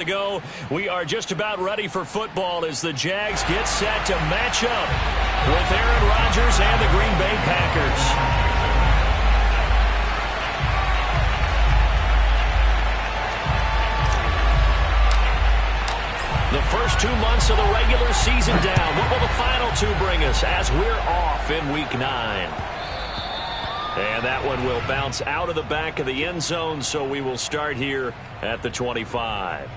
To go. We are just about ready for football as the Jags get set to match up with Aaron Rodgers and the Green Bay Packers. The first 2 months of the regular season down. What will the final two bring us as we're off in Week 9? And that one will bounce out of the back of the end zone, so we will start here at the 25.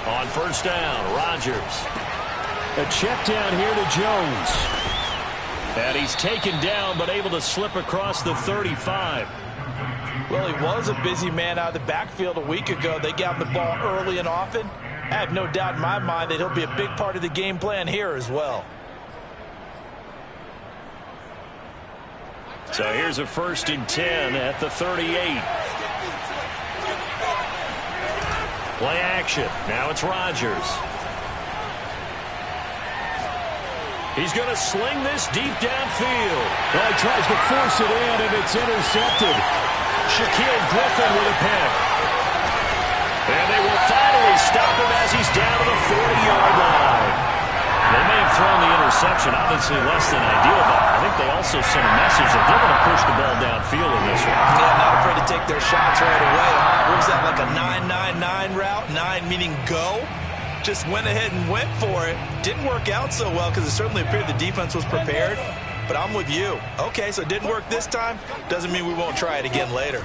On first down, Rodgers. A check down here to Jones. And he's taken down but able to slip across the 35. Well, he was a busy man out of the backfield a week ago. They got him the ball early and often. I have no doubt in my mind that he'll be a big part of the game plan here as well. So here's a 1st and 10 at the 38. Play action. Now it's Rodgers. He's going to sling this deep downfield. Well, he tries to force it in, and it's intercepted. Shaquille Griffin with a pick. And they will finally stop him as he's down to the 40-yard line. They may have thrown the interception, obviously less than ideal, but I think they also sent a message that they're going to push the ball downfield in this one. Yeah, not afraid to take their shots right away. What was that, like a 9-9-9 route? 9 meaning go? Just went ahead and went for it. Didn't work out so well because it certainly appeared the defense was prepared. But I'm with you. Okay, so it didn't work this time. Doesn't mean we won't try it again later.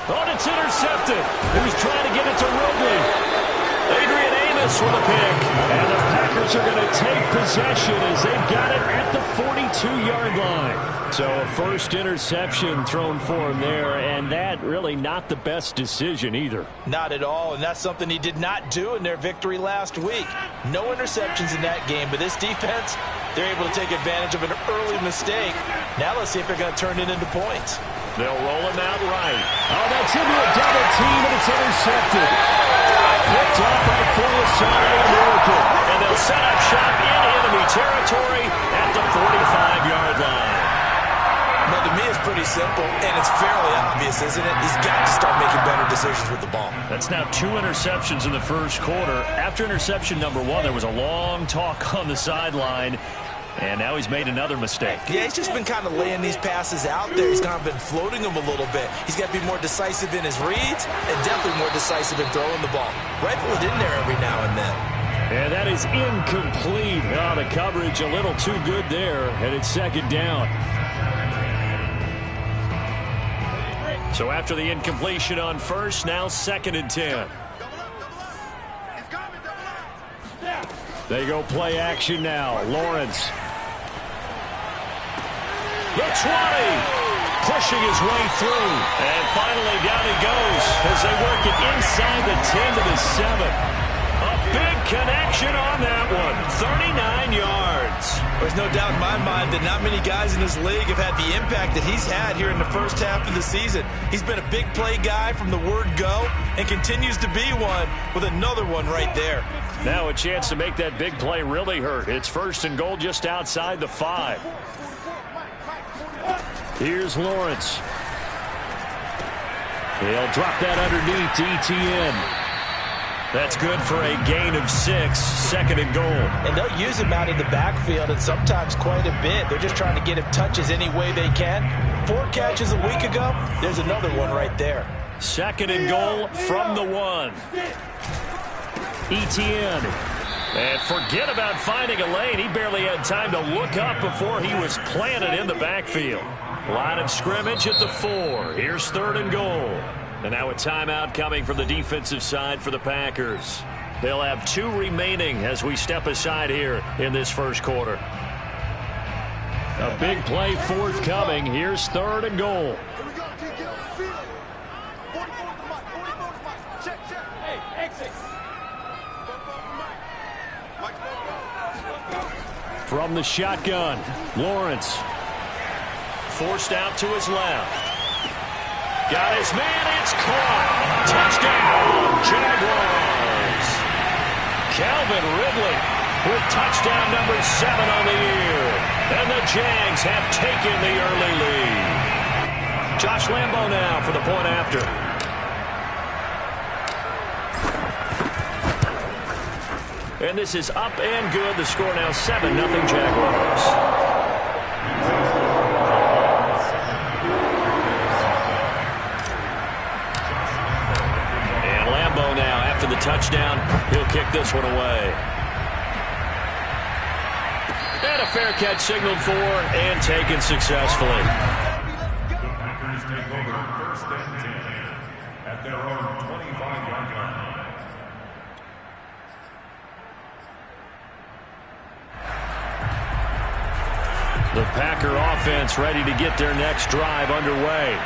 Oh, it's intercepted. He was trying to get it to Ridley. Adrian Amos with a pick. And the Packers are going to take possession as they've got it at the 42-yard line. So a first interception thrown for him there, and that really not the best decision either. Not at all, and that's something he did not do in their victory last week. No interceptions in that game, but this defense, they're able to take advantage of an early mistake. Now let's see if they're going to turn it into points. They'll roll him out right. Oh, that's into a double team, and it's intercepted. Picked up by Full-Aside American. And they'll set up shop in enemy territory at the 45-yard line. Well, to me, it's pretty simple, and it's fairly obvious, isn't it? He's got to start making better decisions with the ball. That's now 2 interceptions in the first quarter. After interception number 1, there was a long talk on the sideline, and now he's made another mistake. Yeah, he's just been kind of laying these passes out there. He's kind of been floating them a little bit. He's got to be more decisive in his reads and definitely more decisive in throwing the ball. Rifle it in there every now and then. And that is incomplete. Oh, the coverage a little too good there, and it's 2nd down. So after the incompletion on first, now 2nd and 10. They go play action now. Lawrence. The 20. Pushing his way through. And finally down he goes as they work it inside the 10 to the 7. A big connection on that one. 39 yards. There's no doubt in my mind that not many guys in this league have had the impact that he's had here in the first half of the season. He's been a big play guy from the word go and continues to be one with another one right there. Now a chance to make that big play really hurt. It's 1st and goal just outside the 5. Here's Lawrence. He'll drop that underneath to ETN. That's good for a gain of 6, 2nd and goal. And they'll use him out in the backfield, and sometimes quite a bit. They're just trying to get him touches any way they can. 4 catches a week ago. There's another one right there. 2nd and goal from the 1. ETN. And forget about finding a lane. He barely had time to look up before he was planted in the backfield. Line of scrimmage at the 4. Here's 3rd and goal. And now a timeout coming from the defensive side for the Packers. They'll have 2 remaining as we step aside here in this first quarter. A big play forthcoming. Here's 3rd and goal. From the shotgun, Lawrence. forced out to his left. Got his man. It's caught. Touchdown, Jaguars. Calvin Ridley with touchdown number 7 on the year. And the Jags have taken the early lead. Josh Lambo now for the point after. And this is up and good. The score now 7-0 Jaguars. And Lambo now after the touchdown. He'll kick this one away. And a fair catch signaled for and taken successfully. The Packers take over 1st and 10 at their own 25-yard line. The Packer offense ready to get their next drive underway.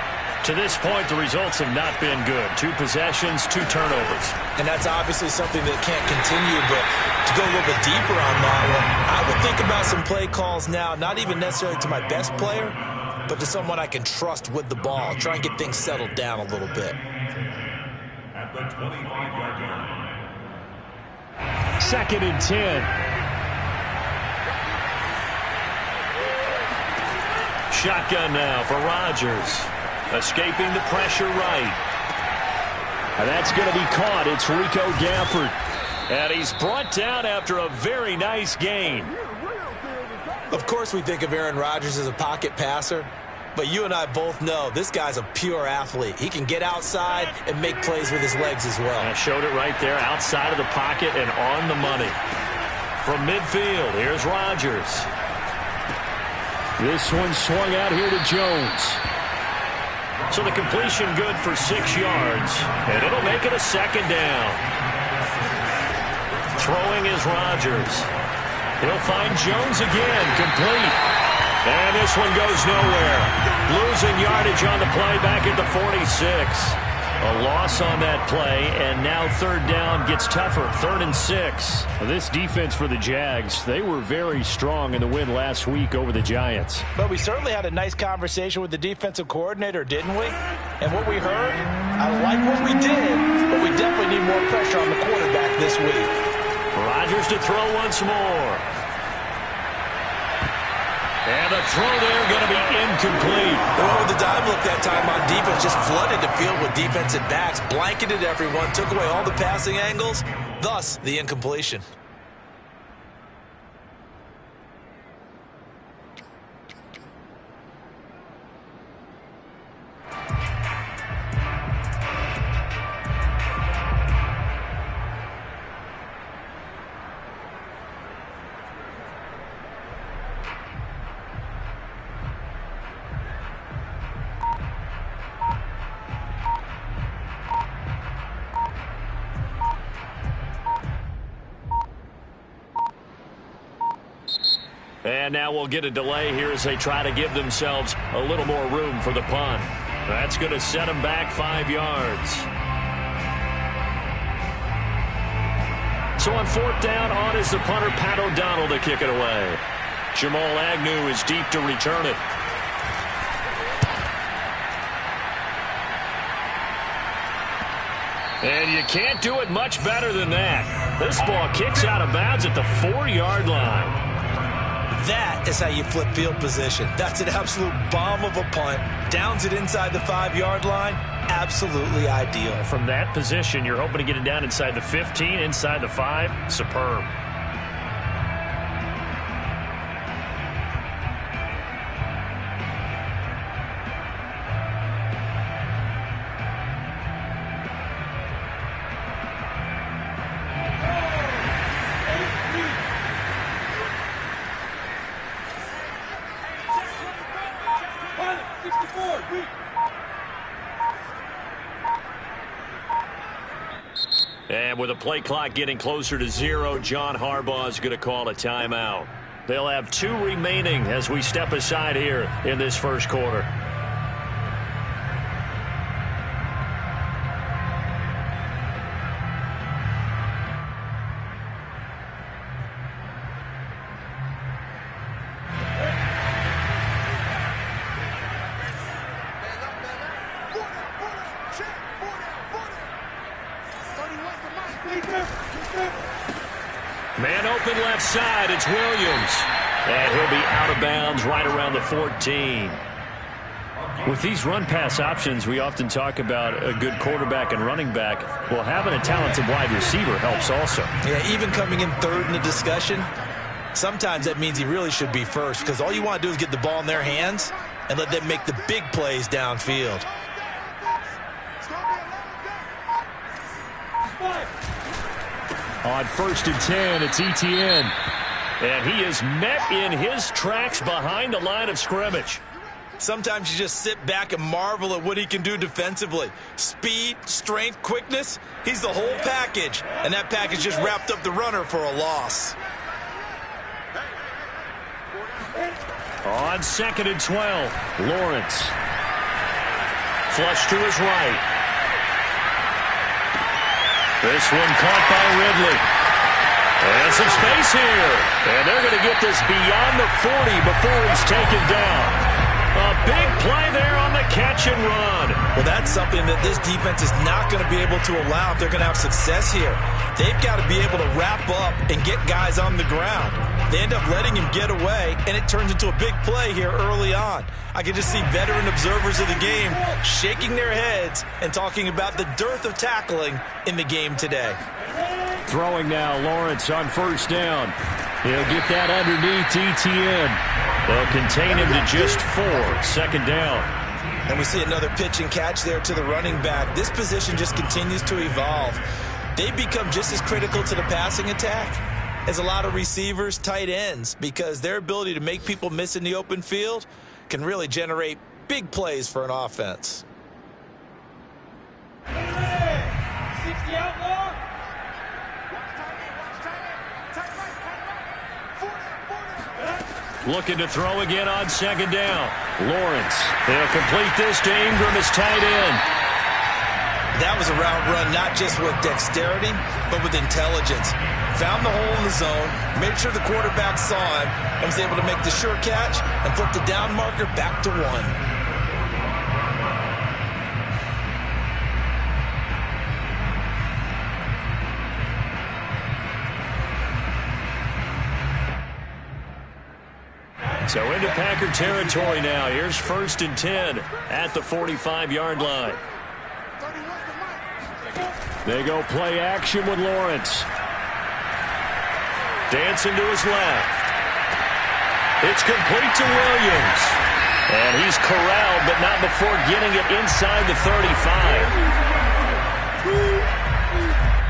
To this point, the results have not been good. 2 possessions, 2 turnovers. And that's obviously something that can't continue, but to go a little bit deeper on that one, I would think about some play calls now, not even necessarily to my best player, but to someone I can trust with the ball. Try and get things settled down a little bit. At the 25-yard line. 2nd and 10. Shotgun now for Rodgers. Escaping the pressure right. And that's going to be caught. It's Rico Gafford. And he's brought down after a very nice gain. Of course we think of Aaron Rodgers as a pocket passer, but you and I both know this guy's a pure athlete. He can get outside and make plays with his legs as well. I showed it right there, outside of the pocket and on the money. From midfield, here's Rodgers. This one swung out here to Jones. So the completion good for 6 yards, and it'll make it a 2nd down. Throwing is Rodgers. He'll find Jones again, complete. And this one goes nowhere. Losing yardage on the play back at the 46. A loss on that play, and now 3rd down gets tougher, 3rd and 6. This defense for the Jags, they were very strong in the win last week over the Giants. But we certainly had a nice conversation with the defensive coordinator, didn't we? And what we heard, I like what we did, but we definitely need more pressure on the quarterback this week. Rodgers to throw once more. And the throw there going to be incomplete. Well, the dive look that time on defense just flooded the field with defensive backs, blanketed everyone, took away all the passing angles, thus the incompletion. And now we'll get a delay here as they try to give themselves a little more room for the punt. That's going to set them back 5 yards. So on 4th down, on is the punter, Pat O'Donnell, to kick it away. Jamal Agnew is deep to return it. And you can't do it much better than that. This ball kicks out of bounds at the 4-yard line. That is how you flip field position. That's an absolute bomb of a punt. Downs it inside the 5-yard line. Absolutely ideal. From that position, you're hoping to get it down inside the 15, inside the 5. Superb. And with the play clock getting closer to 0, John Harbaugh is going to call a timeout. They'll have 2 remaining as we step aside here in this first quarter. Man open left side, it's Williams. And he'll be out of bounds right around the 14. With these run-pass options, we often talk about a good quarterback and running back. Well, having a talented wide receiver helps also. Yeah, even coming in third in the discussion, sometimes that means he really should be first, because all you want to do is get the ball in their hands and let them make the big plays downfield. On 1st and 10, it's Etienne. And he is met in his tracks behind the line of scrimmage. Sometimes you just sit back and marvel at what he can do defensively. Speed, strength, quickness, he's the whole package. And that package just wrapped up the runner for a loss. On 2nd and 12, Lawrence. Flush to his right. This one caught by Ridley. And some space here. And they're going to get this beyond the 40 before he's taken down. A big play there on the catch and run. Well, that's something that this defense is not going to be able to allow if they're going to have success here. They've got to be able to wrap up and get guys on the ground. They end up letting him get away, and it turns into a big play here early on. I can just see veteran observers of the game shaking their heads and talking about the dearth of tackling in the game today. Throwing now, Lawrence on 1st down. He'll get that underneath Etienne. They'll contain him to just 4. 2nd down. And we see another pitch and catch there to the running back. This position just continues to evolve. They become just as critical to the passing attack as a lot of receivers, tight ends, because their ability to make people miss in the open field can really generate big plays for an offense. 60 outlaw. Looking to throw again on 2nd down. Lawrence. They'll complete this to Ingram as tight end. That was a route run not just with dexterity, but with intelligence. Found the hole in the zone, made sure the quarterback saw him, and was able to make the sure catch and flip the down marker back to 1. So into Packer territory now. Here's 1st and 10 at the 45-yard line. They go play action with Lawrence. Dancing to his left. It's complete to Williams. And he's corralled, but not before getting it inside the 35.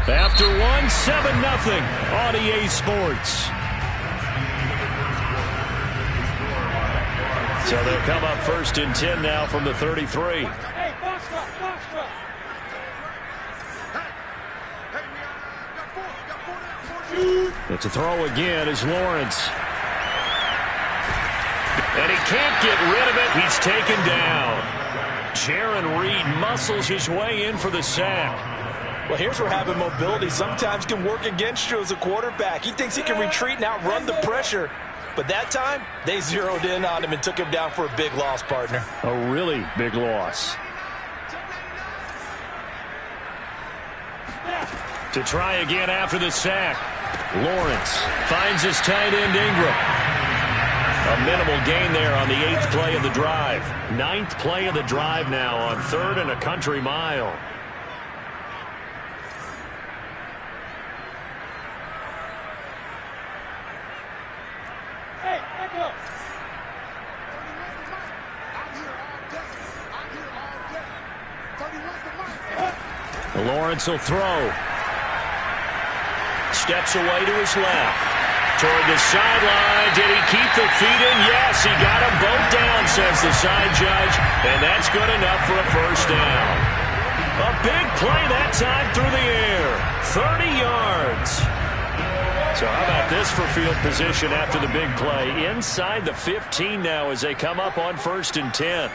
After 1, 7-0 on EA Sports. So they'll come up 1st and 10 now from the 33. Hey, box truck. It's a throw again as Lawrence. And he can't get rid of it. He's taken down. Jaron Reed muscles his way in for the sack. Well, here's where having mobility sometimes can work against you as a quarterback. He thinks he can retreat and outrun the pressure. But that time, they zeroed in on him and took him down for a big loss, partner. A really big loss. To try again after the sack. Lawrence finds his tight end Ingram. A minimal gain there on the 8th play of the drive. 9th play of the drive now on 3rd and a country mile. Lawrence will throw. Steps away to his left. Toward the sideline. Did he keep the feet in? Yes, he got them both down, says the side judge. And that's good enough for a 1st down. A big play that time through the air. 30 yards. So how about this for field position after the big play? Inside the 15 now as they come up on 1st and 10.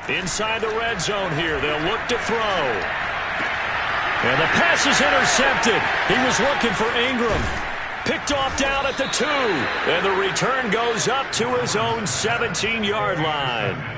Inside the red zone here. They'll look to throw. And the pass is intercepted. He was looking for Ingram. Picked off down at the 2. And the return goes up to his own 17-yard line.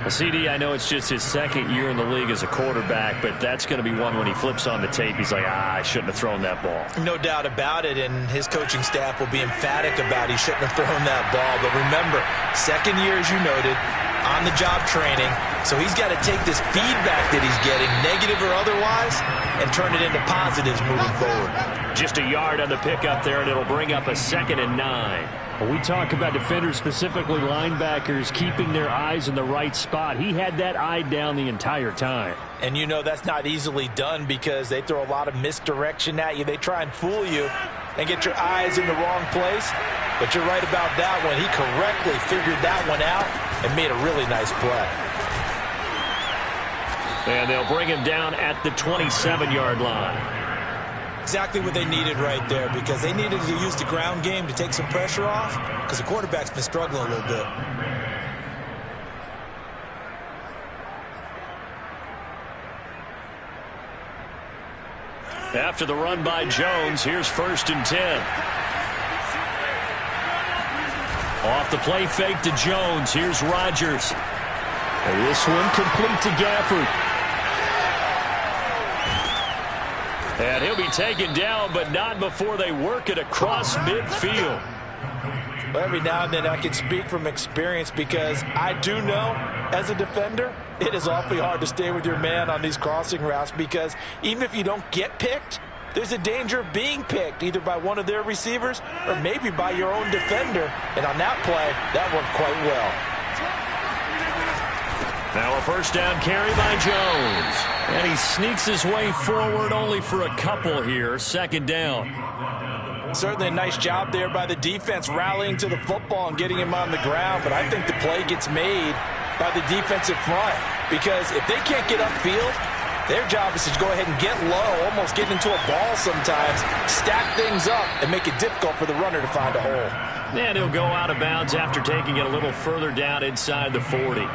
CD, I know it's just his second year in the league as a quarterback, but that's going to be one when he flips on the tape. He's like, I shouldn't have thrown that ball. No doubt about it, and his coaching staff will be emphatic about he shouldn't have thrown that ball. But remember, second year, as you noted, on-the-job training, so he's got to take this feedback that he's getting, negative or otherwise, and turn it into positives moving forward. Just a yard on the pickup there, and it'll bring up a 2nd and 9. We talk about defenders, specifically linebackers, keeping their eyes in the right spot. He had that eye down the entire time. And you know that's not easily done because they throw a lot of misdirection at you. They try and fool you and get your eyes in the wrong place. But you're right about that one. He correctly figured that one out and made a really nice play. And they'll bring him down at the 27-yard line. Exactly what they needed right there because they needed to use the ground game to take some pressure off because the quarterback's been struggling a little bit. After the run by Jones, here's 1st and 10. Off the play fake to Jones. Here's Rodgers. And this one complete to Gafford. And he'll be taken down, but not before they work it across midfield. Well, every now and then I can speak from experience because I do know, as a defender, it is awfully hard to stay with your man on these crossing routes because even if you don't get picked, there's a danger of being picked either by one of their receivers or maybe by your own defender. And on that play, that worked quite well. Now a 1st down carry by Jones. And he sneaks his way forward only for a couple here. 2nd down. Certainly a nice job there by the defense rallying to the football and getting him on the ground. But I think the play gets made by the defensive front because if they can't get upfield, their job is to go ahead and get low, almost get into a ball sometimes, stack things up, and make it difficult for the runner to find a hole. And he'll go out of bounds after taking it a little further down inside the 40.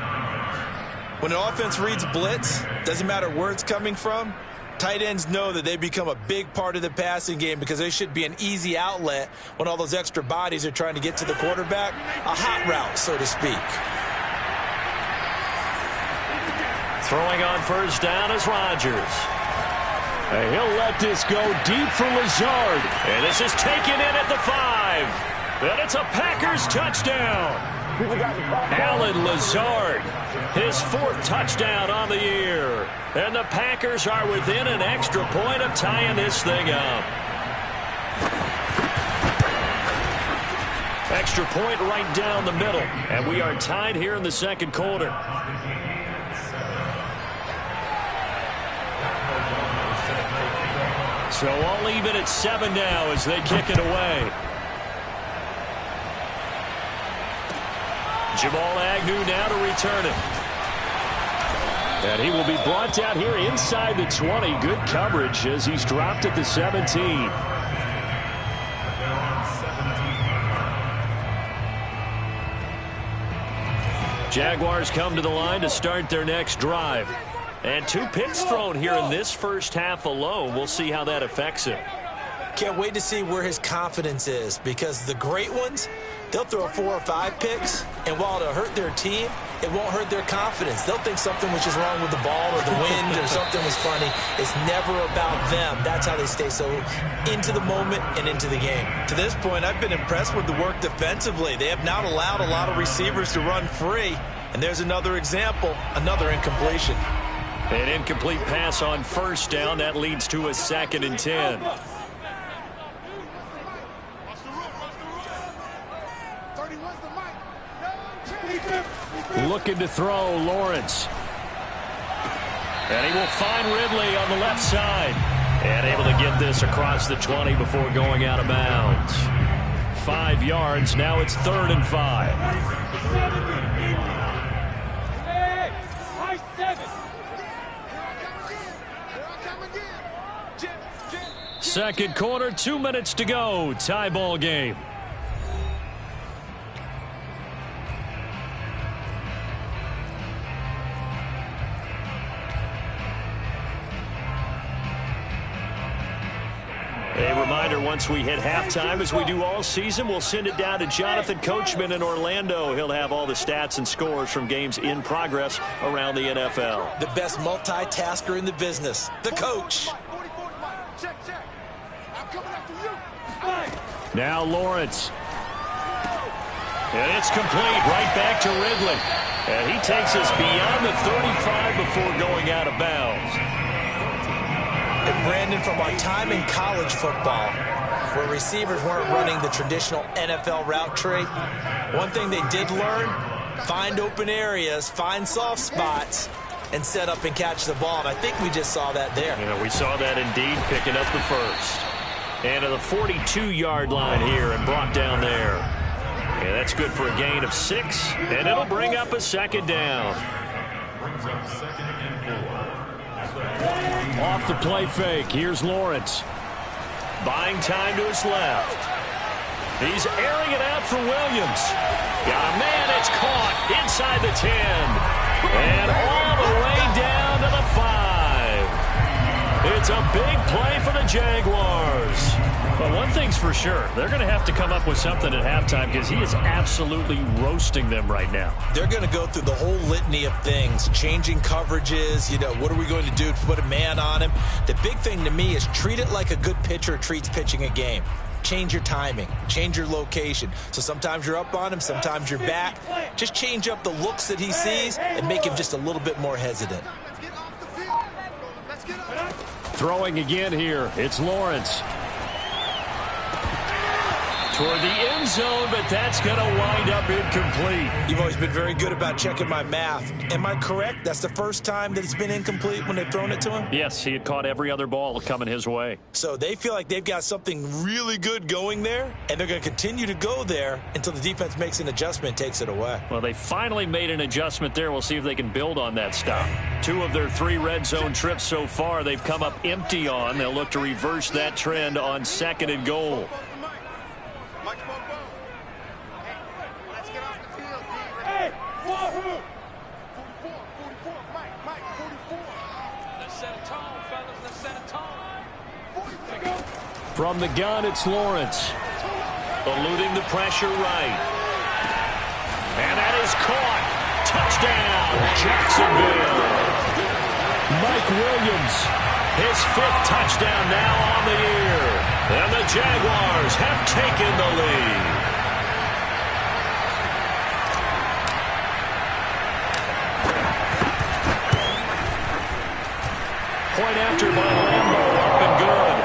When an offense reads blitz, doesn't matter where it's coming from, tight ends know that they become a big part of the passing game because they should be an easy outlet when all those extra bodies are trying to get to the quarterback. A hot route, so to speak. Throwing on 1st down is Rodgers. And he'll let this go deep for Lazard. And this is taken in at the 5. And it's a Packers touchdown. Alan Lazard, his 4th touchdown on the year. And the Packers are within an extra point of tying this thing up. Extra point right down the middle. And we are tied here in the 2nd quarter. So all even at 7 now as they kick it away. Jamal Agnew now to return it. And he will be brought down here inside the 20. Good coverage as he's dropped at the 17. Jaguars come to the line to start their next drive. And 2 picks thrown here in this first half alone. We'll see how that affects him. Can't wait to see where his confidence is because the great ones, they'll throw 4 or 5 picks, and while it'll hurt their team, it won't hurt their confidence. They'll think something was just wrong with the ball or the wind or something was funny. It's never about them. That's how they stay so into the moment and into the game. To this point, I've been impressed with the work defensively. They have not allowed a lot of receivers to run free, and there's another example, another incompletion. An incomplete pass on 1st down. That leads to a 2nd and 10. Looking to throw, Lawrence. And he will find Ridley on the left side. And able to get this across the 20 before going out of bounds. 5 yards. Now it's 3rd and 5. 2nd quarter, 2 minutes to go. Tie ball game. A reminder, once we hit halftime, as we do all season, we'll send it down to Jonathan Coachman in Orlando. He'll have all the stats and scores from games in progress around the NFL. The best multitasker in the business, the coach. Now Lawrence. And it's complete, right back to Ridley. And he takes us beyond the 35 before going out of bounds. And Brandon, from our time in college football, where receivers weren't running the traditional NFL route tree, one thing they did learn, find open areas, find soft spots, and set up and catch the ball. And I think we just saw that there. You know, we saw that indeed, picking up the first. And to the 42-yard line here and brought down there. Yeah, that's good for a gain of 6, and it'll bring up a second down. Brings up second and 4. Off the play fake. Here's Lawrence. Buying time to his left. He's airing it out for Williams. Got a man, it's caught inside the 10. And all the way down to the 5. It's a big play for the Jaguars. But one thing's for sure, they're going to have to come up with something at halftime because he is absolutely roasting them right now. They're going to go through the whole litany of things, changing coverages, you know, what are we going to do to put a man on him? The big thing to me is treat it like a good pitcher treats pitching a game. Change your timing, change your location. So sometimes you're up on him, sometimes you're back. Just change up the looks that he sees and make him just a little bit more hesitant. Throwing again here. It's Lawrence. Toward the end zone, but that's going to wind up incomplete. You've always been very good about checking my math. Am I correct? That's the first time that it's been incomplete when they've thrown it to him? Yes, he had caught every other ball coming his way. So they feel like they've got something really good going there, and they're going to continue to go there until the defense makes an adjustment and takes it away. Well, they finally made an adjustment there. We'll see if they can build on that stop. 2 of their 3 red zone trips so far, they've come up empty on. They'll look to reverse that trend on 2nd and goal. From the gun, it's Lawrence. Eluding the pressure right. And that is caught. Touchdown, Jacksonville. Mike Williams. His 5th touchdown now on the year. And the Jaguars have taken the lead. Point after by Lambo, up and good.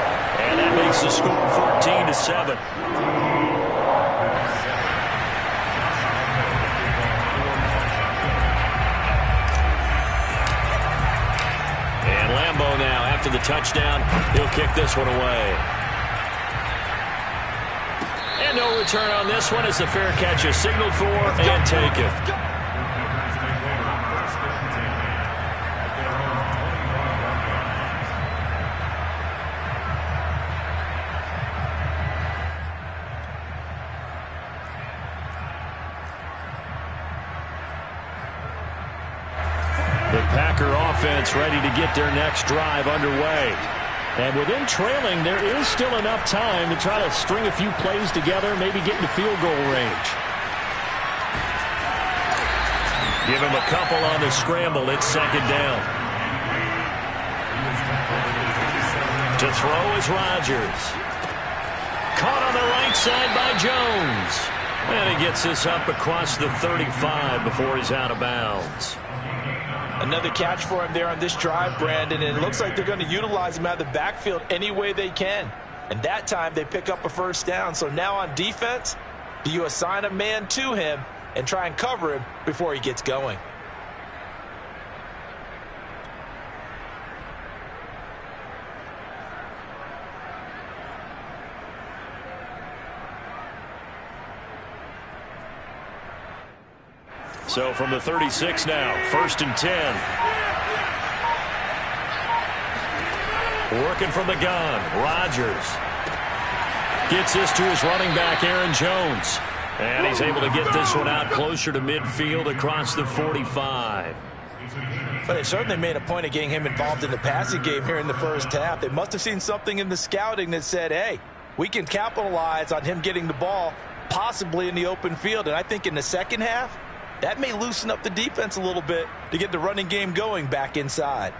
And that makes the score 14-7. And Lambo now, after the touchdown, he'll kick this one away. And no return on this one as the fair catch is signaled for and taken. Offense ready to get their next drive underway. And with them trailing, there is still enough time to try to string a few plays together, maybe get into field goal range. Give him a couple on the scramble. It's 2nd down. To throw is Rodgers. Caught on the right side by Jones. And he gets this up across the 35 before he's out of bounds. Another catch for him there on this drive, Brandon, and it looks like they're going to utilize him out of the backfield any way they can. And that time they pick up a 1st down. So now on defense, do you assign a man to him and try and cover him before he gets going? So from the 36 now, 1st and 10. Working from the gun, Rodgers. Gets this to his running back, Aaron Jones. And he's able to get this one out closer to midfield across the 45. But they certainly made a point of getting him involved in the passing game here in the first half. They must have seen something in the scouting that said, hey, we can capitalize on him getting the ball possibly in the open field. And I think in the second half, that may loosen up the defense a little bit to get the running game going back inside.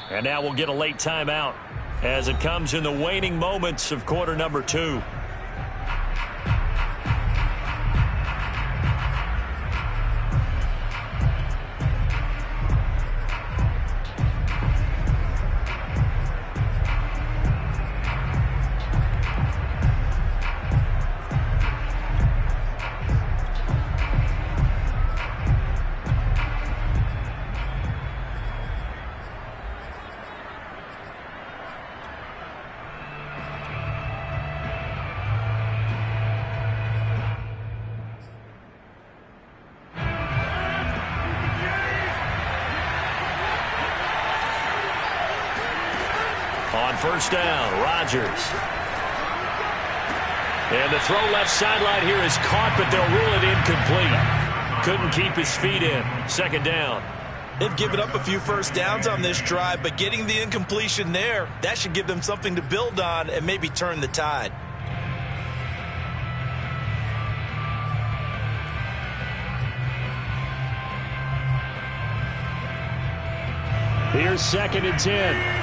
And now we'll get a late timeout as it comes in the waning moments of quarter number 2. On first down, Rodgers. And the throw left sideline here is caught, but they'll rule it incomplete. Couldn't keep his feet in. Second down. They've given up a few first downs on this drive, but getting the incompletion there, that should give them something to build on and maybe turn the tide. Here's 2nd and 10.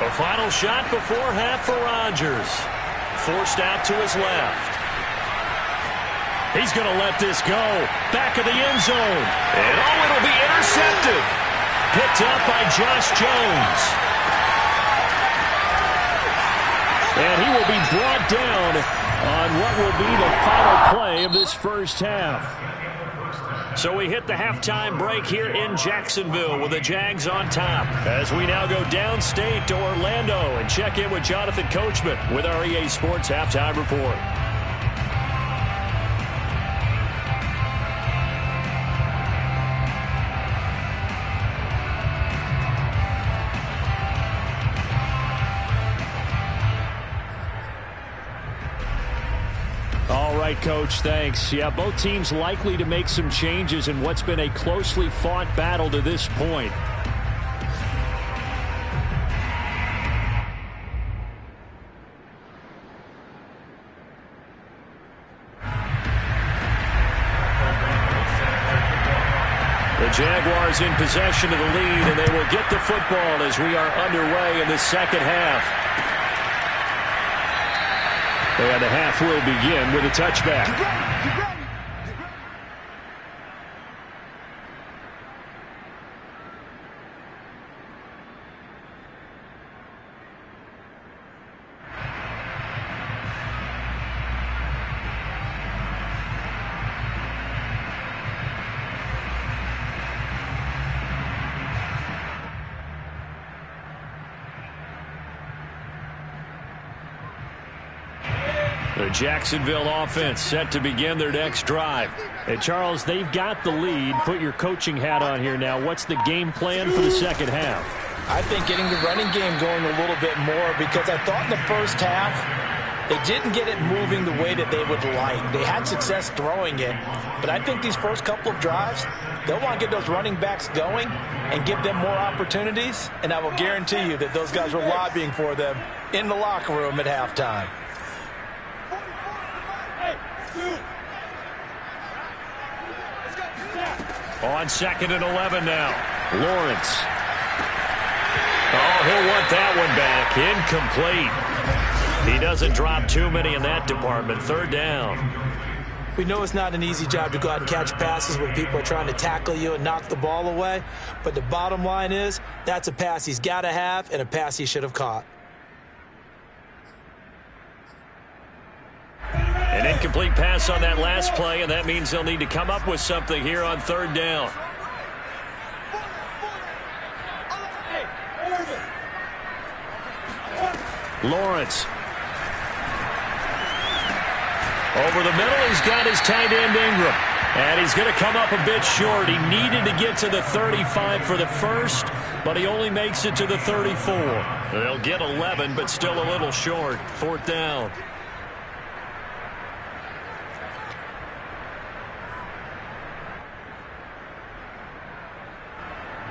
A final shot before half for Rodgers. Forced out to his left. He's going to let this go. Back of the end zone. And it'll be intercepted. Picked up by Josh Jones. And he will be brought down on what will be the final play of this first half. So we hit the halftime break here in Jacksonville with the Jags on top. As we now go downstate to Orlando and check in with Jonathan Coachman with our EA Sports Halftime Report. All right, Coach, thanks. Yeah, both teams likely to make some changes in what's been a closely fought battle to this point. The Jaguars in possession of the lead, and they will get the football as we are underway in the second half. And the half will begin with a touchback. The Jacksonville offense set to begin their next drive. Hey, Charles, they've got the lead. Put your coaching hat on here now. What's the game plan for the second half? I think getting the running game going a little bit more, because I thought in the first half they didn't get it moving the way that they would like. They had success throwing it, but I think these first couple of drives, they'll want to get those running backs going and give them more opportunities, and I will guarantee you that those guys were lobbying for them in the locker room at halftime. On 2nd and 11 now. Lawrence. Oh, he'll want that one back. Incomplete. He doesn't drop too many in that department. 3rd down. We know it's not an easy job to go out and catch passes when people are trying to tackle you and knock the ball away. But the bottom line is, that's a pass he's got to have and a pass he should have caught. An incomplete pass on that last play, and that means they'll need to come up with something here on 3rd down. Lawrence. Over the middle, he's got his tight end Ingram. And he's going to come up a bit short. He needed to get to the 35 for the first, but he only makes it to the 34. They'll get 11, but still a little short. 4th down.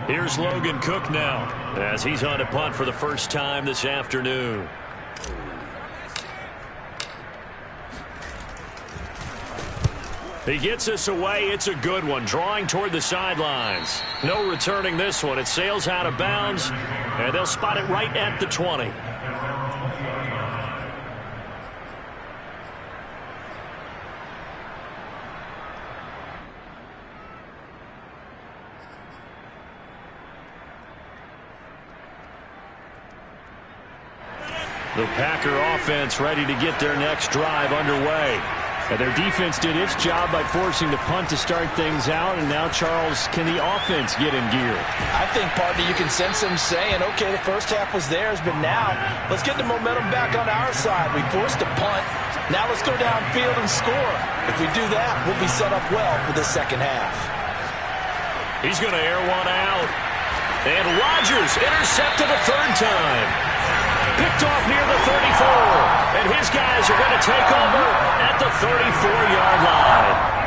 Here's Logan Cook now, as he's on a punt for the first time this afternoon. He gets this away. It's a good one, drawing toward the sidelines. No returning this one. It sails out of bounds, and they'll spot it right at the 20. The Packer offense ready to get their next drive underway. And their defense did its job by forcing the punt to start things out. And now, Charles, can the offense get in gear? I think, partner, you can sense them saying, okay, the first half was theirs, but now let's get the momentum back on our side. We forced a punt. Now let's go downfield and score. If we do that, we'll be set up well for the second half. He's going to air one out. And Rodgers intercepted a third time. Picked off near the 34. And his guys are going to take over at the 34-yard line.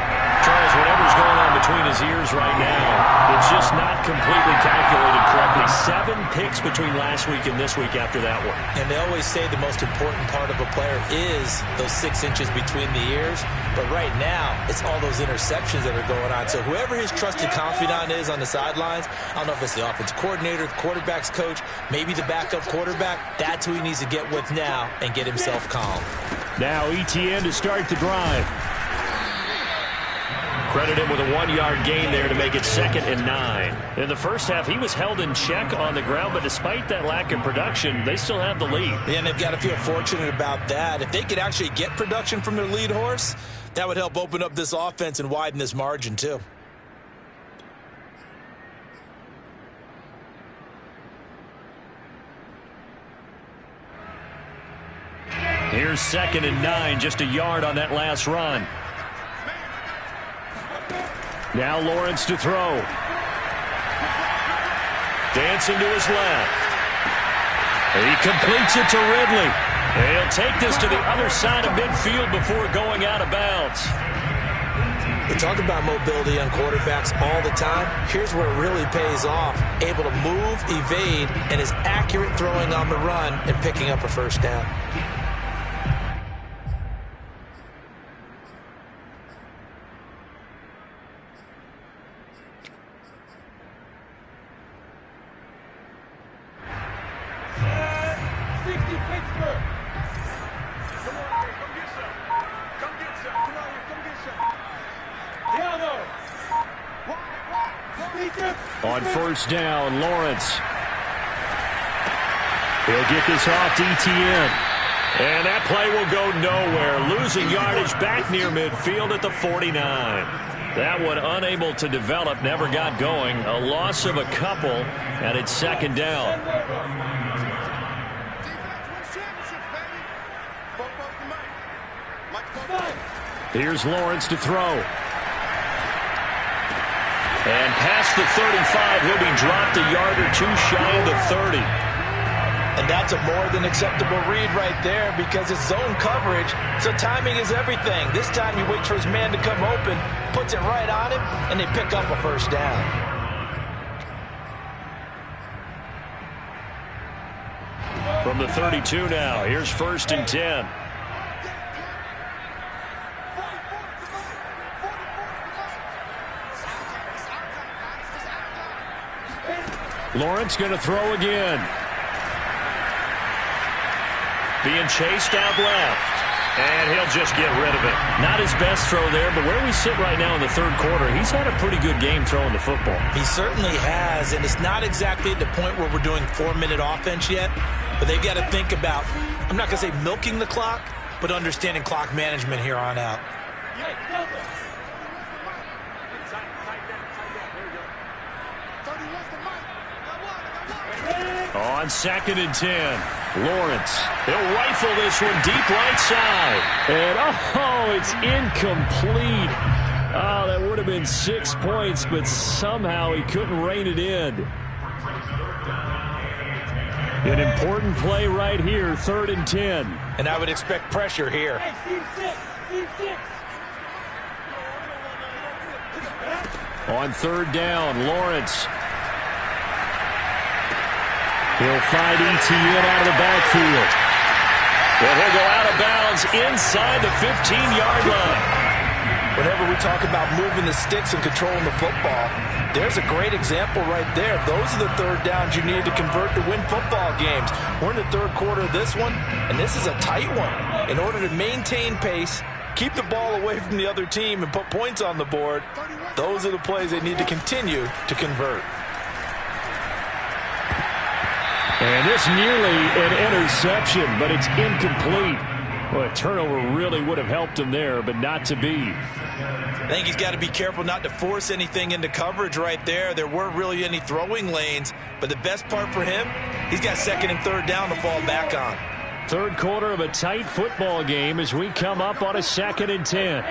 Charles, whatever's going on between his ears right now, it's just not completely calculated correctly. 7 picks between last week and this week after that one. And they always say the most important part of a player is those 6 inches between the ears. But right now, it's all those interceptions that are going on. So whoever his trusted confidant is on the sidelines, I don't know if it's the offense coordinator, the quarterback's coach, maybe the backup quarterback, that's who he needs to get with now and get himself calm. Now Etienne to start the drive. Credit him with a 1-yard gain there to make it 2nd and 9. In the first half, he was held in check on the ground, but despite that lack of production, they still have the lead. Yeah, and they've got to feel fortunate about that. If they could actually get production from their lead horse, that would help open up this offense and widen this margin too. Here's 2nd and 9, just a yard on that last run. Now Lawrence to throw. Dancing to his left. He completes it to Ridley. He'll take this to the other side of midfield before going out of bounds. We talk about mobility on quarterbacks all the time. Here's where it really pays off. Able to move, evade, and is accurate throwing on the run and picking up a first down. On first down, Lawrence. He'll get this off to Etienne. And that play will go nowhere. Losing yardage back near midfield at the 49. That one unable to develop, never got going. A loss of a couple, and it's 2nd down. Here's Lawrence to throw. And past the 35, he'll be dropped a yard or two shy of the 30. And that's a more than acceptable read right there because it's zone coverage, so timing is everything. This time he waits for his man to come open, puts it right on him, and they pick up a first down. From the 32 now, here's 1st and 10. Lawrence going to throw again. Being chased out left. And he'll just get rid of it. Not his best throw there, but where we sit right now in the 3rd quarter, he's had a pretty good game throwing the football. He certainly has, and it's not exactly at the point where we're doing 4-minute offense yet, but they've got to think about, I'm not going to say milking the clock, but understanding clock management here on out. On 2nd and 10, Lawrence. He'll rifle this one deep right side. And, oh, it's incomplete. Oh, that would have been 6 points, but somehow he couldn't rein it in. An important play right here, 3rd and 10. And I would expect pressure here. On 3rd down, Lawrence. He'll find ETN out of the backfield. And he'll go out of bounds inside the 15-yard line. Whenever we talk about moving the sticks and controlling the football, there's a great example right there. Those are the 3rd downs you need to convert to win football games. We're in the 3rd quarter of this one, and this is a tight one. In order to maintain pace, keep the ball away from the other team, and put points on the board, those are the plays they need to continue to convert. And this nearly an interception, but it's incomplete. Well, a turnover really would have helped him there, but not to be. I think he's got to be careful not to force anything into coverage right there. There weren't really any throwing lanes, but the best part for him, he's got 2nd and 3rd down to fall back on. 3rd quarter of a tight football game as we come up on a 2nd and 10.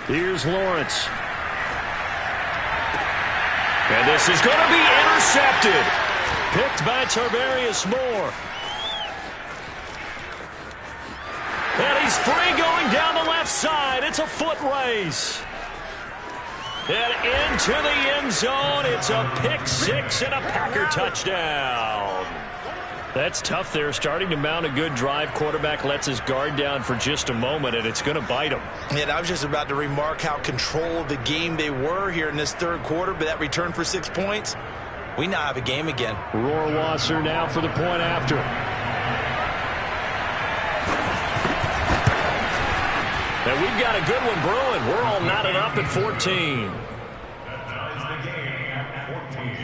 Here's Lawrence. And this is going to be intercepted. Picked by Tarvarius Moore. And he's free going down the left side. It's a foot race. And into the end zone. It's a pick 6 and a Packer touchdown. That's tough there. Starting to mount a good drive. Quarterback lets his guard down for just a moment, and it's going to bite him. And I was just about to remark how control of the game they were here in this 3rd quarter, but that return for 6 points, we now have a game again. Rohrwasser now for the point after. And we've got a good one brewing. We're all knotted up at 14. That ties the game at 14.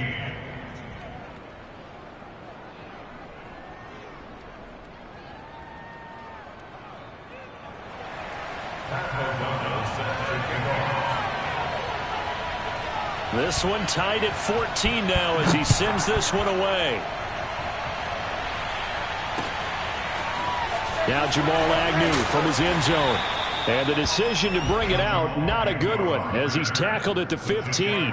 This one tied at 14 now as he sends this one away. Now Jamal Agnew from his end zone. And the decision to bring it out, not a good one, as he's tackled at the 15.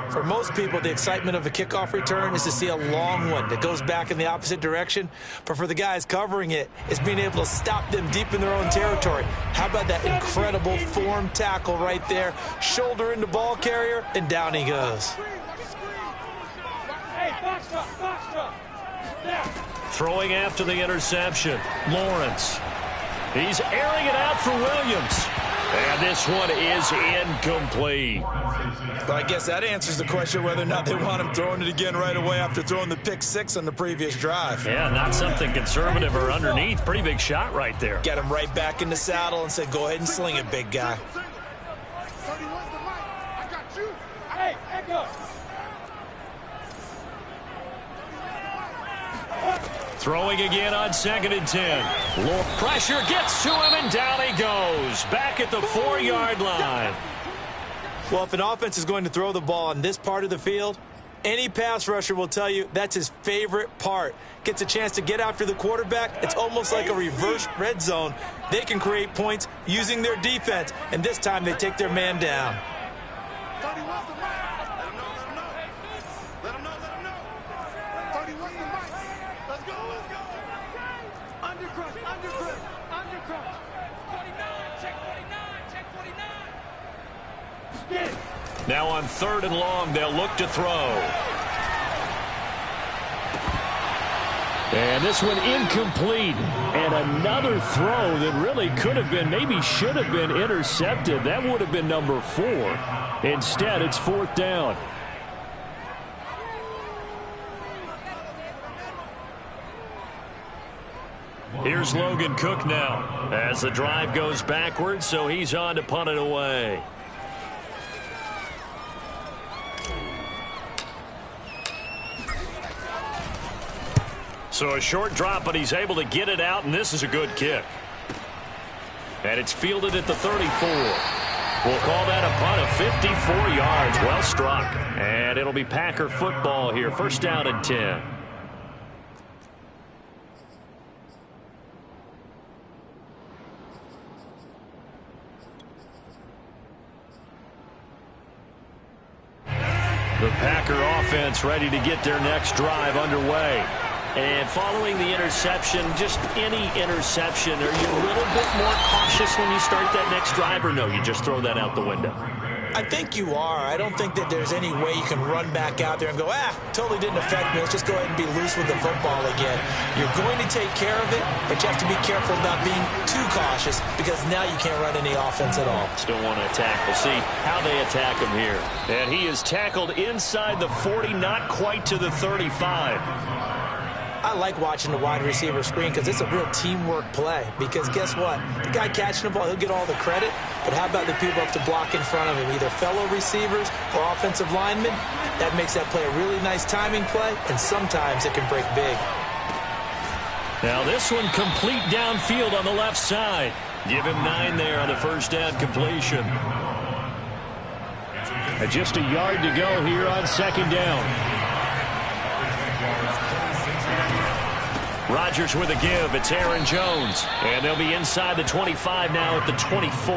For most people, the excitement of a kickoff return is to see a long one that goes back in the opposite direction. But for the guys covering it, it's being able to stop them deep in their own territory. How about that incredible form tackle right there? Shoulder into ball carrier, and down he goes. Throwing after the interception, Lawrence. He's airing it out for Williams. And this one is incomplete. But I guess that answers the question whether or not they want him throwing it again right away after throwing the pick 6 on the previous drive. Yeah, not something conservative or underneath. Pretty big shot right there. Get him right back in the saddle and said, go ahead and sling it, big guy. Throwing again on 2nd and 10. Lord, pressure gets to him, and down he goes. Back at the 4-yard line. Well, if an offense is going to throw the ball in this part of the field, any pass rusher will tell you that's his favorite part. Gets a chance to get after the quarterback. It's almost like a reverse red zone. They can create points using their defense, and this time they take their man down. Now on 3rd and long, they'll look to throw. And this one incomplete. And another throw that really could have been, maybe should have been intercepted. That would have been number 4. Instead, it's 4th down. Here's Logan Cook now as the drive goes backwards, so he's on to punt it away. So a short drop, but he's able to get it out, and this is a good kick. And it's fielded at the 34. We'll call that a punt of 54 yards. Well struck. And it'll be Packer football here. 1st down and 10. The Packer offense ready to get their next drive underway. And following the interception, just any interception, are you a little bit more cautious when you start that next drive, or no, you just throw that out the window? I think you are. I don't think that there's any way you can run back out there and go, totally didn't affect me. Let's just go ahead and be loose with the football again. You're going to take care of it, but you have to be careful not being too cautious because now you can't run any offense at all. Still want to attack. We'll see how they attack him here. And he is tackled inside the 40, not quite to the 35. I like watching the wide receiver screen because it's a real teamwork play. Because guess what? The guy catching the ball, he'll get all the credit. But how about the people up to block in front of him, either fellow receivers or offensive linemen? That makes that play a really nice timing play, and sometimes it can break big. Now this one complete downfield on the left side. Give him 9 there on the first down completion. And just a yard to go here on second down. Rodgers with a give. It's Aaron Jones. And they'll be inside the 25 now at the 24.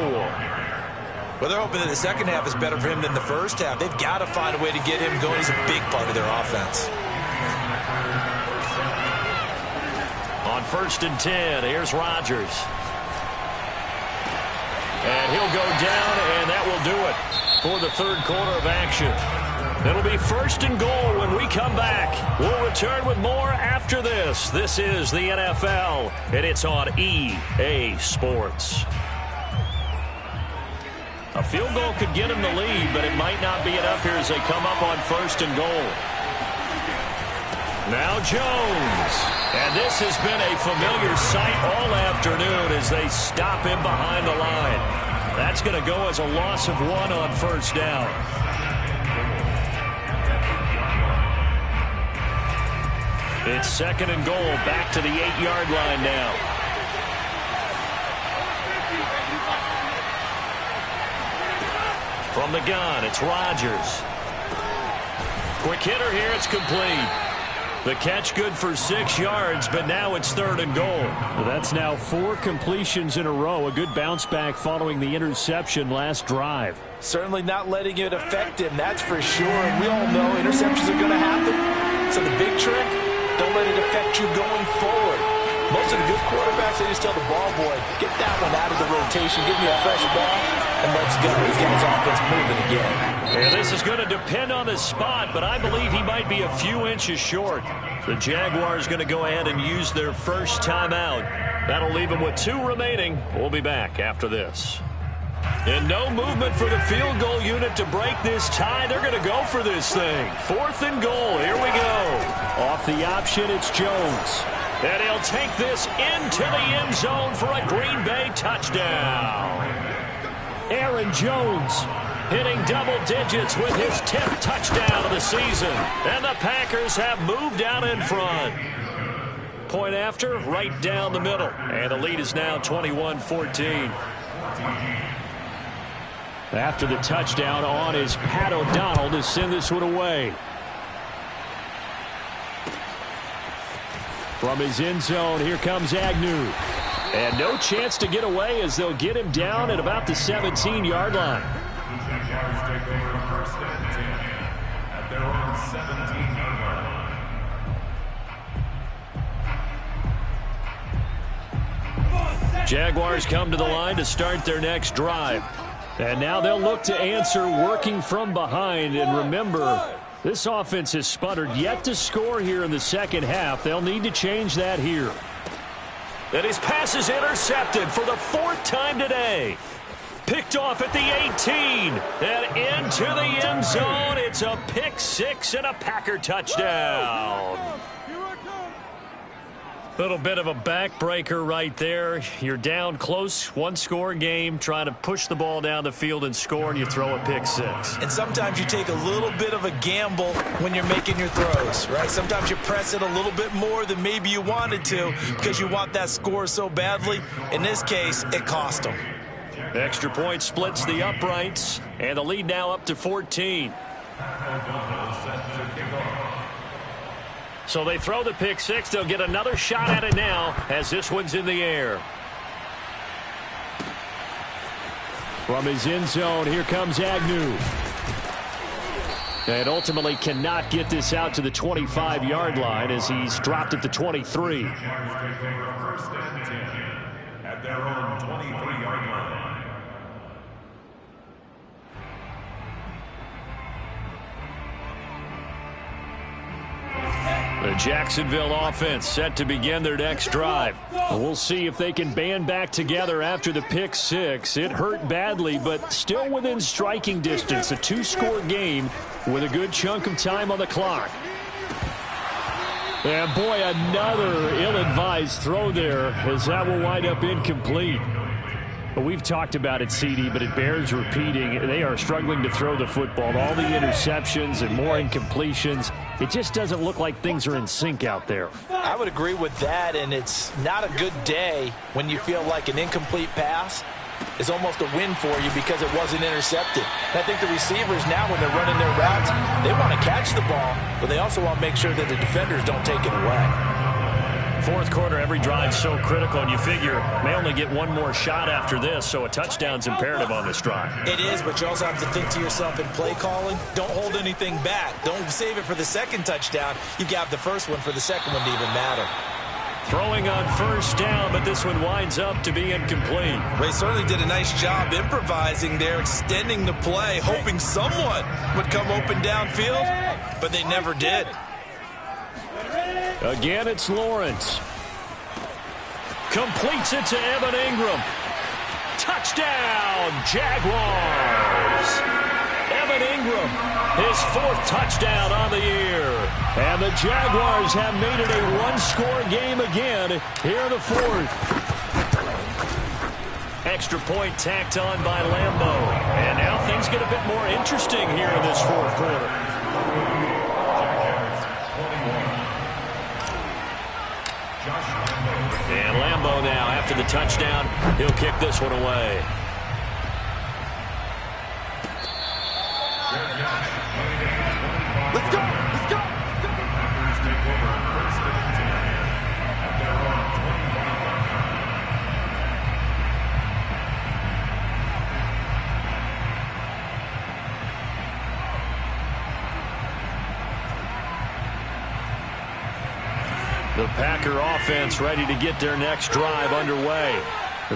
Well, they're hoping that the second half is better for him than the first half. They've got to find a way to get him going. He's a big part of their offense. On first and 10, here's Rodgers. And he'll go down, and that will do it for the third quarter of action. It'll be first and goal when we come back. We'll return with more after this. This is the NFL, and it's on EA Sports. A field goal could get him the lead, but it might not be enough here as they come up on first and goal. Now Jones. And this has been a familiar sight all afternoon as they stop him behind the line. That's going to go as a loss of 1 on first down. It's second and goal, back to the 8-yard line now. From the gun, it's Rodgers. Quick hitter here, it's complete. The catch good for 6 yards, but now it's third and goal. Well, that's now 4 completions in a row. A good bounce back following the interception last drive. Certainly not letting it affect him, that's for sure. And we all know interceptions are going to happen. So the big trick, don't let it affect you going forward. Most of the good quarterbacks, they just tell the ball boy, get that one out of the rotation, give me a fresh ball, and let's go. He's got his offense moving again. And this is going to depend on the spot, but I believe he might be a few inches short. The Jaguars going to go ahead and use their first timeout. That'll leave them with 2 remaining. We'll be back after this. And no movement for the field goal unit to break this tie. They're going to go for this thing. 4th and goal. Here we go. Off the option, it's Jones. And he'll take this into the end zone for a Green Bay touchdown. Aaron Jones hitting double digits with his 10th touchdown of the season. And the Packers have moved out in front. Point after, right down the middle. And the lead is now 21-14. After the touchdown on is Pat O'Donnell to send this one away. From his end zone, here comes Agnew. And no chance to get away as they'll get him down at about the 17-yard line. Jaguars take over first and 10 at their own 17-yard line. Jaguars come to the line to start their next drive. And now they'll look to answer working from behind. And remember, this offense has sputtered yet to score here in the second half. They'll need to change that here. And his pass is intercepted for the 4th time today. Picked off at the 18 and into the end zone. It's a pick 6 and a Packer touchdown. Little bit of a backbreaker right there. You're down close, 1-score game, trying to push the ball down the field and score, and you throw a pick 6. And sometimes you take a little bit of a gamble when you're making your throws, right? Sometimes you press it a little bit more than maybe you wanted to because you want that score so badly. In this case, it cost them. Extra point splits the uprights, and the lead now up to 14. So they throw the pick 6. They'll get another shot at it now as this one's in the air. From his end zone, here comes Agnew. And ultimately cannot get this out to the 25-yard line as he's dropped at the 23. Jags take over first and 10 at their own 23-yard line. The Jacksonville offense set to begin their next drive. We'll see if they can band back together after the pick six. It hurt badly, but still within striking distance. A two-score game with a good chunk of time on the clock. And boy, another ill-advised throw there as that will wind up incomplete. We've talked about it, CD, but it bears repeating. They are struggling to throw the football. All the interceptions and more incompletions. It just doesn't look like things are in sync out there. I would agree with that, and it's not a good day when you feel like an incomplete pass is almost a win for you because it wasn't intercepted. And I think the receivers now, when they're running their routes, they want to catch the ball, but they also want to make sure that the defenders don't take it away. Fourth quarter, every drive's so critical, and you figure may only get one more shot after this, so a touchdown's imperative on this drive. It is, but you also have to think to yourself in play calling, don't hold anything back. Don't save it for the second touchdown. You got the first one for the second one to even matter. Throwing on first down, but this one winds up to be incomplete. They certainly did a nice job improvising there, extending the play, hoping someone would come open downfield, but they never did. Again, it's Lawrence. Completes it to Evan Ingram. Touchdown, Jaguars. Evan Ingram, his fourth touchdown on the year. And the Jaguars have made it a one-score game again here in the fourth. Extra point tacked on by Lambeau. And now things get a bit more interesting here in this fourth quarter. And Lambeau now, after the touchdown, he'll kick this one away. Let's go! Let's go! Packers take over first and 10 at their own 25-yard The Packer offense ready to get their next drive underway.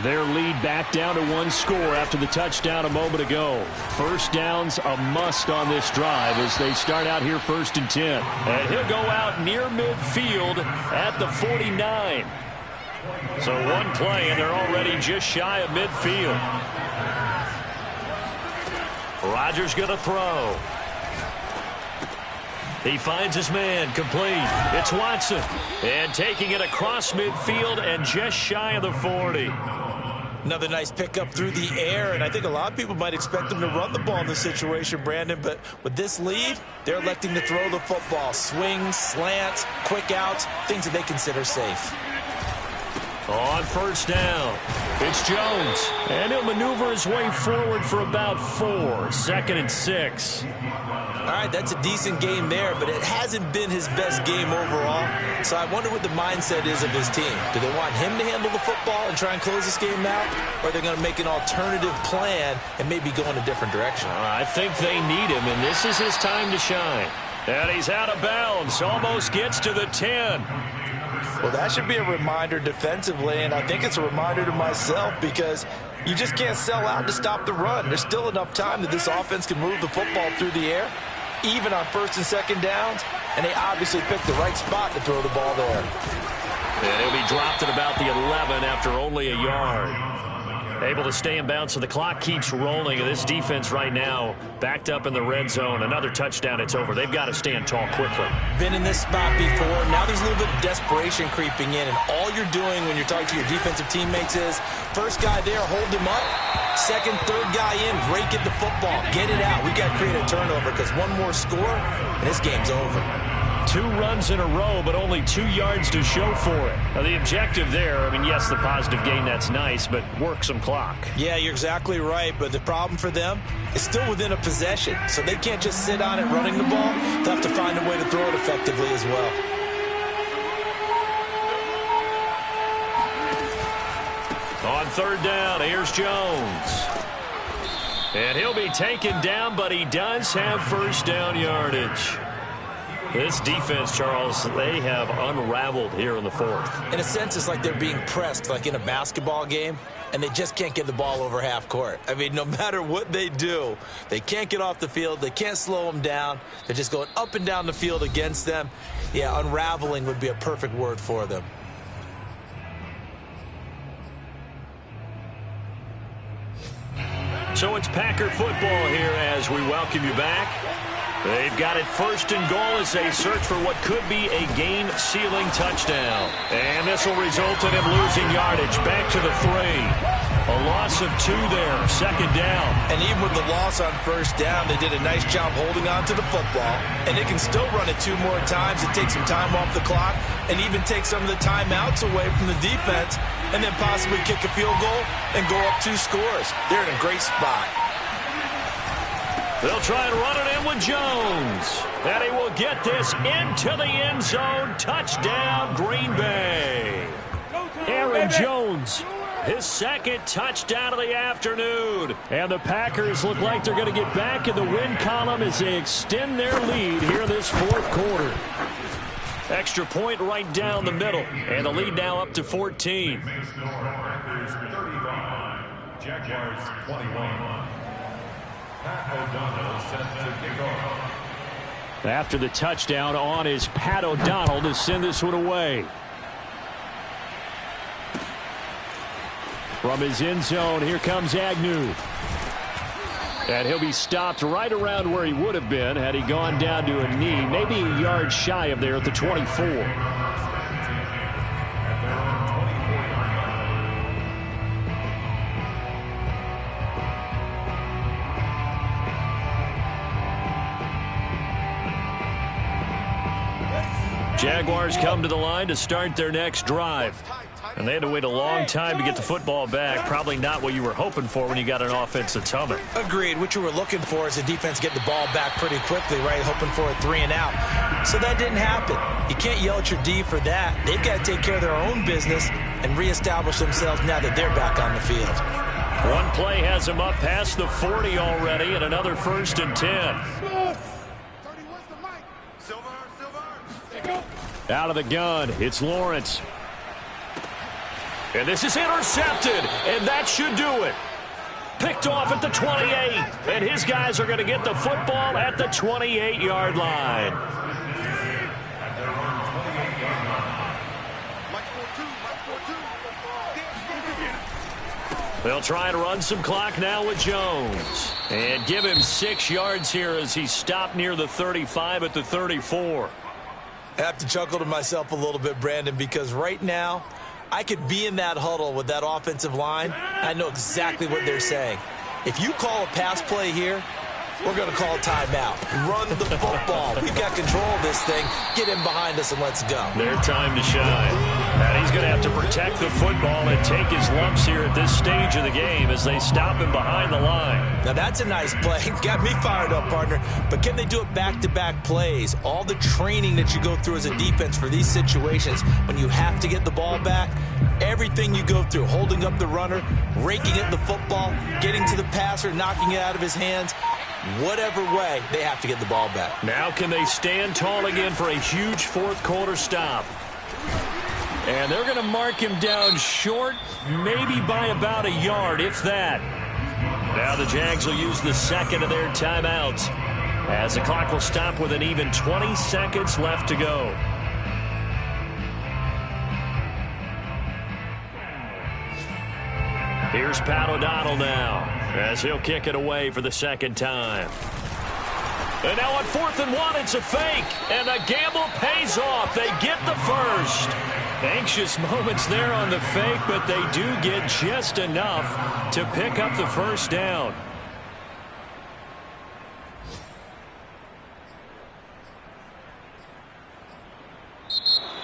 Their lead back down to one score after the touchdown a moment ago. First down's a must on this drive as they start out here first and 10. And he'll go out near midfield at the 49. So one play, and they're already just shy of midfield. Rodgers going to throw. He finds his man, complete. It's Watson. And taking it across midfield and just shy of the 40. Another nice pickup through the air, and I think a lot of people might expect them to run the ball in this situation, Brandon, but with this lead, they're electing to throw the football. Swings, slants, quick outs, things that they consider safe. On first down, it's Jones. And he'll maneuver his way forward for about 4. Second and 6. All right, that's a decent game there, but it hasn't been his best game overall. So I wonder what the mindset is of his team. Do they want him to handle the football and try and close this game out? Or are they going to make an alternative plan and maybe go in a different direction? I think they need him, and this is his time to shine. And he's out of bounds, almost gets to the 10. Well, that should be a reminder defensively, and I think it's a reminder to myself because you just can't sell out to stop the run. There's still enough time that this offense can move the football through the air, even on first and second downs, and they obviously picked the right spot to throw the ball there. And he'll be dropped at about the 11 after only a yard. Able to stay in bounds, so the clock keeps rolling. And this defense right now backed up in the red zone. Another touchdown, it's over. They've got to stand tall quickly. Been in this spot before. Now there's a little bit of desperation creeping in, and all you're doing when you're talking to your defensive teammates is first guy there, hold him up. Second, third guy in, rake at the football. Get it out. We got to create a turnover because one more score, and this game's over. 2 runs in a row, but only 2 yards to show for it. Now, the objective there, I mean, yes, the positive gain, that's nice, but work some clock. Yeah, you're exactly right, but the problem for them is still within a possession, so they can't just sit on it running the ball. They'll have to find a way to throw it effectively as well. On third down, here's Jones. And he'll be taken down, but he does have first down yardage. This defense, Charles, they have unraveled here in the fourth. In a sense, it's like they're being pressed, like in a basketball game, and they just can't get the ball over half court. I mean, no matter what they do, they can't get off the field. They can't slow them down. They're just going up and down the field against them. Yeah, unraveling would be a perfect word for them. So it's Packer football here as we welcome you back. They've got it first and goal as they search for what could be a game-sealing touchdown. And this will result in him losing yardage. Back to the 3. A loss of 2 there, second down. And even with the loss on first down, they did a nice job holding on to the football. And they can still run it 2 more times and take some time off the clock and even take some of the timeouts away from the defense and then possibly kick a field goal and go up 2 scores. They're in a great spot. They'll try and run it in with Jones. And he will get this into the end zone. Touchdown, Green Bay. Aaron Jones, his second touchdown of the afternoon. And the Packers look like they're going to get back in the win column as they extend their lead here in this fourth quarter. Extra point right down the middle. And the lead now up to 14. Packers 35, Jaguars 21. After the touchdown on is Pat O'Donnell to send this one away. From his end zone, here comes Agnew. And he'll be stopped right around where he would have been had he gone down to a knee, maybe a yard shy of there at the 24. Jaguars come to the line to start their next drive. And they had to wait a long time to get the football back. Probably not what you were hoping for when you got an offense that's humming. Agreed. What you were looking for is the defense get the ball back pretty quickly, right? Hoping for a 3 and out. So that didn't happen. You can't yell at your D for that. They've got to take care of their own business and reestablish themselves now that they're back on the field. One play has them up past the 40 already, and another first and 10. Out of the gun, it's Lawrence. And this is intercepted, and that should do it. Picked off at the 28, and his guys are going to get the football at the 28-yard line. They'll try and run some clock now with Jones. And give him 6 yards here as he stopped near the 35 at the 34. I have to chuckle to myself a little bit, Brandon, because right now I could be in that huddle with that offensive line. I know exactly what they're saying. If you call a pass play here, we're going to call a timeout. Run the football. We've got control of this thing. Get him behind us and let's go. Their time to shine. And he's going to have to protect the football and take his lumps here at this stage of the game as they stop him behind the line. Now that's a nice play. Got me fired up, partner. But can they do it back-to-back plays? All the training that you go through as a defense for these situations when you have to get the ball back, everything you go through, holding up the runner, raking at the football, getting to the passer, knocking it out of his hands, whatever way, they have to get the ball back. Now can they stand tall again for a huge fourth quarter stop? And they're going to mark him down short, maybe by about a yard, if that. Now the Jags will use the second of their timeouts as the clock will stop with an even 20 seconds left to go. Here's Pat O'Donnell now as he'll kick it away for the second time. And now on 4th and 1, it's a fake. And the gamble pays off. They get the first. Anxious moments there on the fake, but they do get just enough to pick up the first down.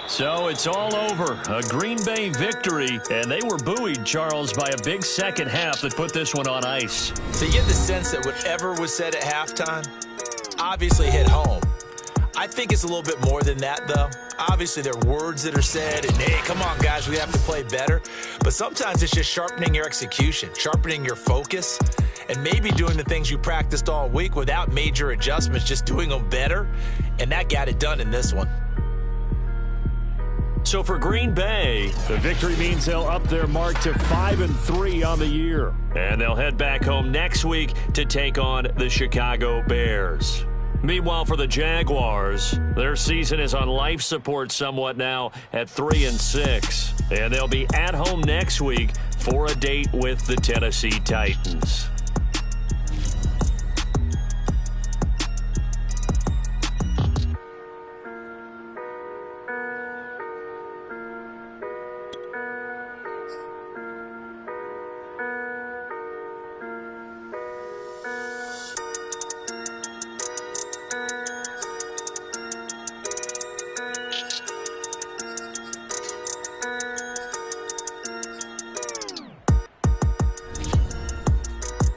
So it's all over. A Green Bay victory, and they were buoyed, Charles, by a big second half that put this one on ice. So you get the sense that whatever was said at halftime obviously hit home. I think it's a little bit more than that, though. Obviously, there are words that are said, and, hey, come on, guys, we have to play better. But sometimes it's just sharpening your execution, sharpening your focus, and maybe doing the things you practiced all week without major adjustments, just doing them better, and that got it done in this one. So for Green Bay, the victory means they'll up their mark to 5-3 on the year. And they'll head back home next week to take on the Chicago Bears. Meanwhile, for the Jaguars, their season is on life support somewhat now at 3-6. And they'll be at home next week for a date with the Tennessee Titans.